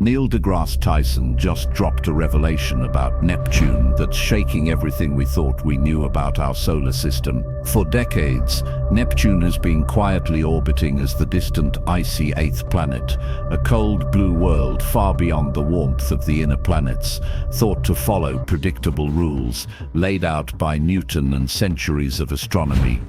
Neil deGrasse Tyson just dropped a revelation about Neptune that's shaking everything we thought we knew about our solar system. For decades, Neptune has been quietly orbiting as the distant icy eighth planet, a cold blue world far beyond the warmth of the inner planets, thought to follow predictable rules laid out by Newton and centuries of astronomy.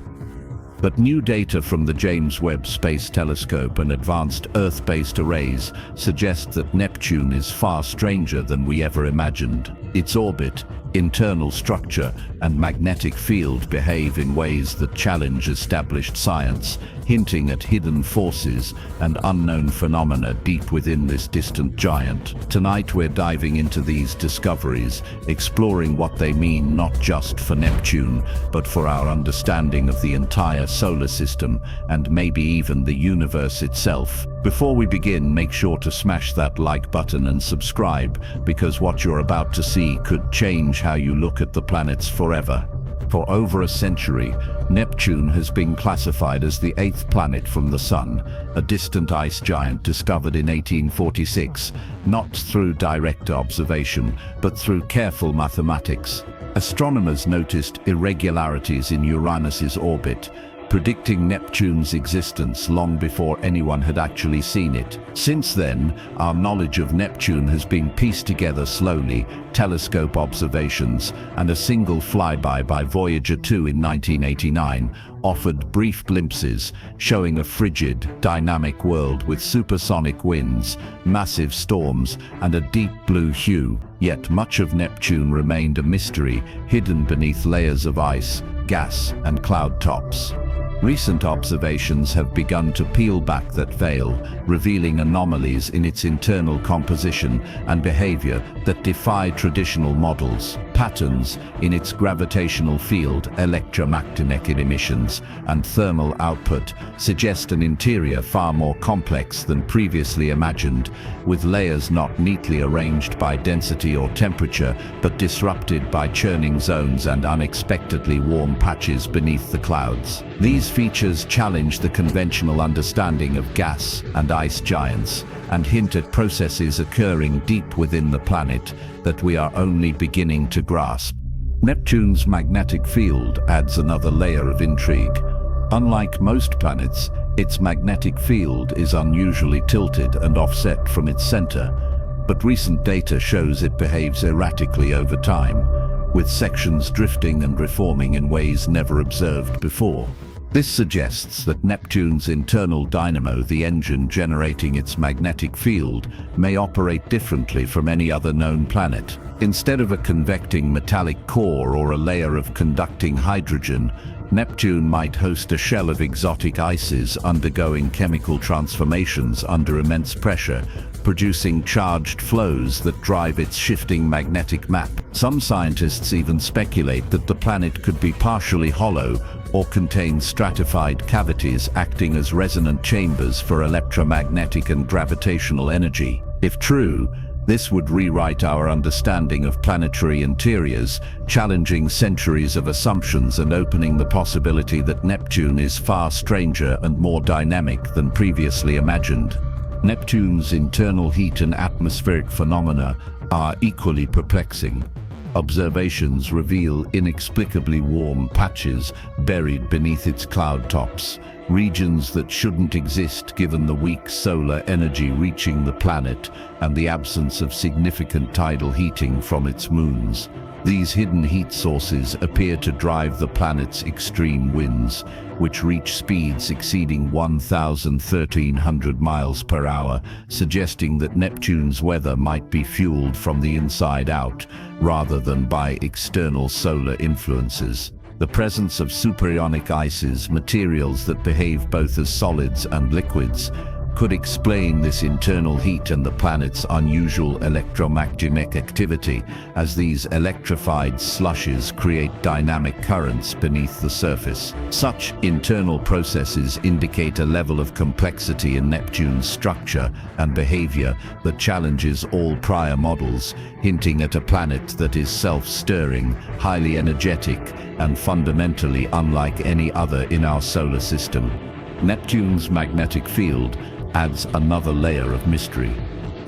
But new data from the James Webb Space Telescope and advanced Earth-based arrays suggest that Neptune is far stranger than we ever imagined. Its orbit, internal structure, and magnetic field behave in ways that challenge established science, hinting at hidden forces and unknown phenomena deep within this distant giant. Tonight we're diving into these discoveries, exploring what they mean not just for Neptune, but for our understanding of the entire solar system and maybe even the universe itself. Before we begin, make sure to smash that like button and subscribe, because what you're about to see could change how you look at the planets forever. For over a century, Neptune has been classified as the eighth planet from the Sun, a distant ice giant discovered in 1846, not through direct observation, but through careful mathematics. Astronomers noticed irregularities in Uranus's orbit, predicting Neptune's existence long before anyone had actually seen it. Since then, our knowledge of Neptune has been pieced together slowly. Telescope observations and a single flyby by Voyager 2 in 1989 offered brief glimpses, showing a frigid, dynamic world with supersonic winds, massive storms, and a deep blue hue. Yet much of Neptune remained a mystery, hidden beneath layers of ice, gas, and cloud tops. Recent observations have begun to peel back that veil, revealing anomalies in its internal composition and behavior that defy traditional models. Patterns in its gravitational field, electromagnetic emissions, and thermal output suggest an interior far more complex than previously imagined, with layers not neatly arranged by density or temperature, but disrupted by churning zones and unexpectedly warm patches beneath the clouds. These features challenge the conventional understanding of gas and ice giants and hint at processes occurring deep within the planet that we are only beginning to grasp. Neptune's magnetic field adds another layer of intrigue. Unlike most planets, its magnetic field is unusually tilted and offset from its center, but recent data shows it behaves erratically over time, with sections drifting and reforming in ways never observed before. This suggests that Neptune's internal dynamo, the engine generating its magnetic field, may operate differently from any other known planet. Instead of a convecting metallic core or a layer of conducting hydrogen, Neptune might host a shell of exotic ices undergoing chemical transformations under immense pressure, producing charged flows that drive its shifting magnetic map. Some scientists even speculate that the planet could be partially hollow or contain stratified cavities acting as resonant chambers for electromagnetic and gravitational energy. If true, this would rewrite our understanding of planetary interiors, challenging centuries of assumptions and opening the possibility that Neptune is far stranger and more dynamic than previously imagined. Neptune's internal heat and atmospheric phenomena are equally perplexing. Observations reveal inexplicably warm patches buried beneath its cloud tops, regions that shouldn't exist given the weak solar energy reaching the planet and the absence of significant tidal heating from its moons. These hidden heat sources appear to drive the planet's extreme winds, which reach speeds exceeding 1,1300 miles per hour, suggesting that Neptune's weather might be fueled from the inside out, rather than by external solar influences. The presence of supersonic ices, materials that behave both as solids and liquids, could explain this internal heat and the planet's unusual electromagnetic activity, as these electrified slushes create dynamic currents beneath the surface. Such internal processes indicate a level of complexity in Neptune's structure and behavior that challenges all prior models, hinting at a planet that is self-stirring, highly energetic, and fundamentally unlike any other in our solar system. Neptune's magnetic field adds another layer of mystery.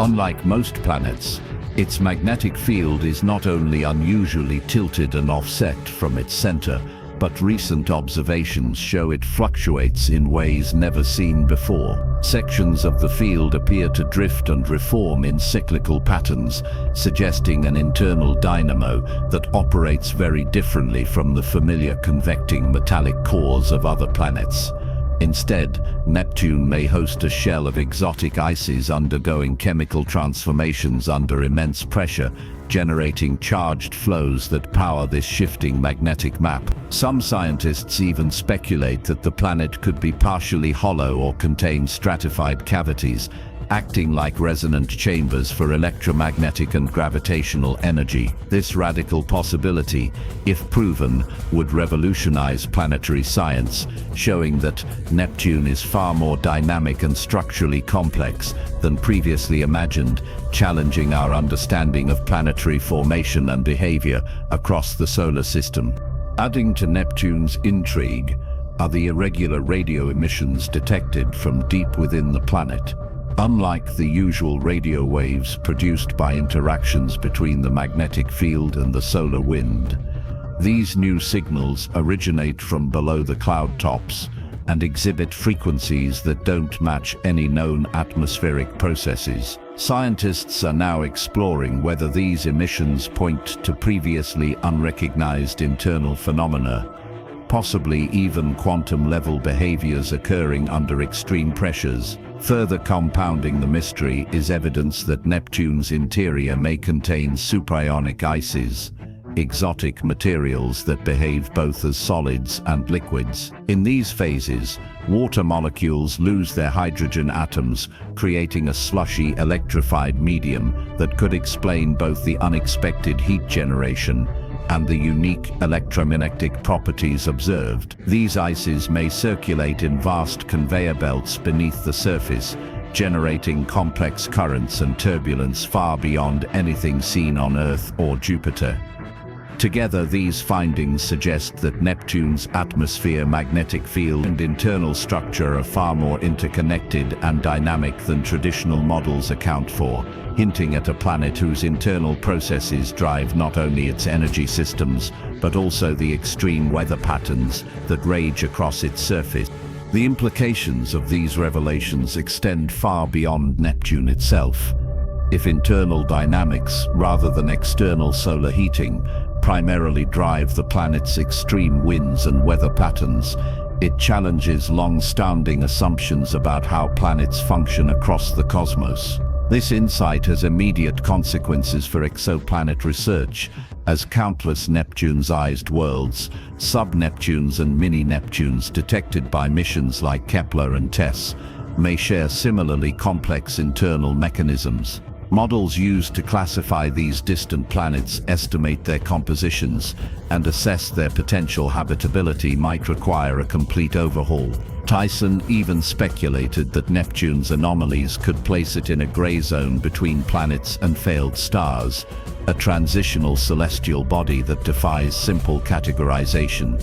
Unlike most planets, its magnetic field is not only unusually tilted and offset from its center, but recent observations show it fluctuates in ways never seen before. Sections of the field appear to drift and reform in cyclical patterns, suggesting an internal dynamo that operates very differently from the familiar convecting metallic cores of other planets. Instead, Neptune may host a shell of exotic ices undergoing chemical transformations under immense pressure, generating charged flows that power this shifting magnetic map. Some scientists even speculate that the planet could be partially hollow or contain stratified cavities, acting like resonant chambers for electromagnetic and gravitational energy. This radical possibility, if proven, would revolutionize planetary science, showing that Neptune is far more dynamic and structurally complex than previously imagined, challenging our understanding of planetary formation and behavior across the solar system. Adding to Neptune's intrigue are the irregular radio emissions detected from deep within the planet. Unlike the usual radio waves produced by interactions between the magnetic field and the solar wind, these new signals originate from below the cloud tops and exhibit frequencies that don't match any known atmospheric processes. Scientists are now exploring whether these emissions point to previously unrecognized internal phenomena, possibly even quantum-level behaviors occurring under extreme pressures. Further compounding the mystery is evidence that Neptune's interior may contain supionic ices, exotic materials that behave both as solids and liquids. In these phases, water molecules lose their hydrogen atoms, creating a slushy, electrified medium that could explain both the unexpected heat generation and the unique electromagnetic properties observed. These ices may circulate in vast conveyor belts beneath the surface, generating complex currents and turbulence far beyond anything seen on Earth or Jupiter. Together, these findings suggest that Neptune's atmosphere, magnetic field, and internal structure are far more interconnected and dynamic than traditional models account for, hinting at a planet whose internal processes drive not only its energy systems, but also the extreme weather patterns that rage across its surface. The implications of these revelations extend far beyond Neptune itself. If internal dynamics, rather than external solar heating, primarily drive the planet's extreme winds and weather patterns, it challenges long-standing assumptions about how planets function across the cosmos. This insight has immediate consequences for exoplanet research, as countless Neptune-sized worlds, sub-Neptunes and mini-Neptunes detected by missions like Kepler and TESS, may share similarly complex internal mechanisms. Models used to classify these distant planets estimate their compositions and assess their potential habitability might require a complete overhaul. Tyson even speculated that Neptune's anomalies could place it in a gray zone between planets and failed stars, a transitional celestial body that defies simple categorization.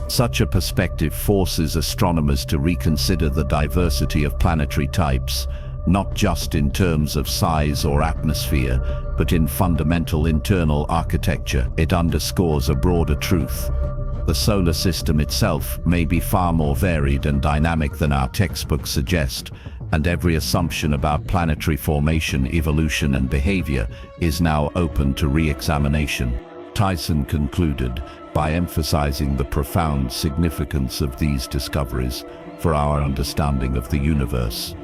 Such a perspective forces astronomers to reconsider the diversity of planetary types, not just in terms of size or atmosphere, but in fundamental internal architecture. It underscores a broader truth. The solar system itself may be far more varied and dynamic than our textbooks suggest, and every assumption about planetary formation, evolution, and behavior is now open to re-examination. Tyson concluded by emphasizing the profound significance of these discoveries for our understanding of the universe.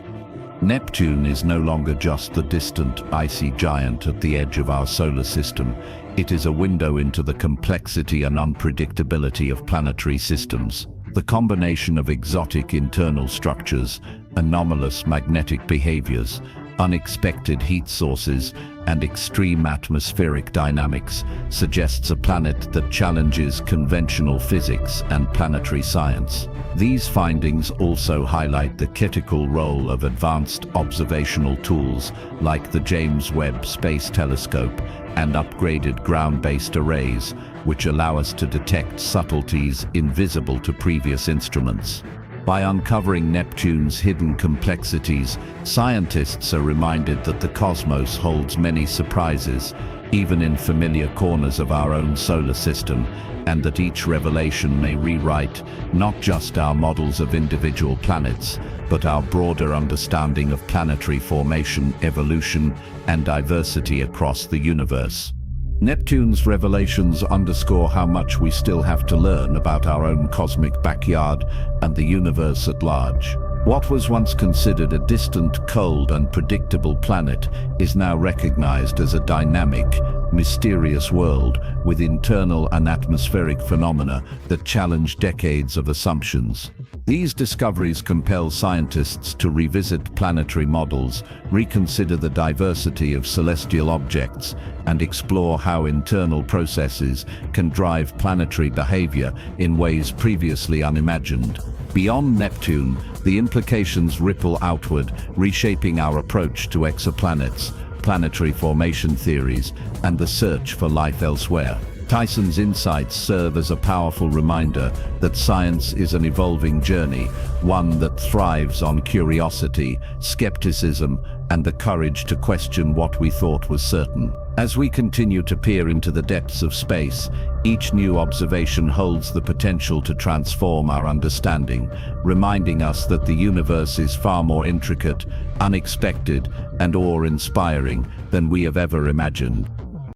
Neptune is no longer just the distant, icy giant at the edge of our solar system. It is a window into the complexity and unpredictability of planetary systems. The combination of exotic internal structures, anomalous magnetic behaviors, unexpected heat sources, and extreme atmospheric dynamics suggests a planet that challenges conventional physics and planetary science. These findings also highlight the critical role of advanced observational tools like the James Webb Space Telescope and upgraded ground-based arrays, which allow us to detect subtleties invisible to previous instruments. By uncovering Neptune's hidden complexities, scientists are reminded that the cosmos holds many surprises, even in familiar corners of our own solar system, and that each revelation may rewrite not just our models of individual planets, but our broader understanding of planetary formation, evolution, and diversity across the universe. Neptune's revelations underscore how much we still have to learn about our own cosmic backyard and the universe at large. What was once considered a distant, cold, and predictable planet is now recognized as a dynamic, mysterious world with internal and atmospheric phenomena that challenge decades of assumptions. These discoveries compel scientists to revisit planetary models, reconsider the diversity of celestial objects, and explore how internal processes can drive planetary behavior in ways previously unimagined. Beyond Neptune, the implications ripple outward, reshaping our approach to exoplanets, planetary formation theories, and the search for life elsewhere. Tyson's insights serve as a powerful reminder that science is an evolving journey, one that thrives on curiosity, skepticism, and the courage to question what we thought was certain. As we continue to peer into the depths of space, each new observation holds the potential to transform our understanding, reminding us that the universe is far more intricate, unexpected, and awe-inspiring than we have ever imagined.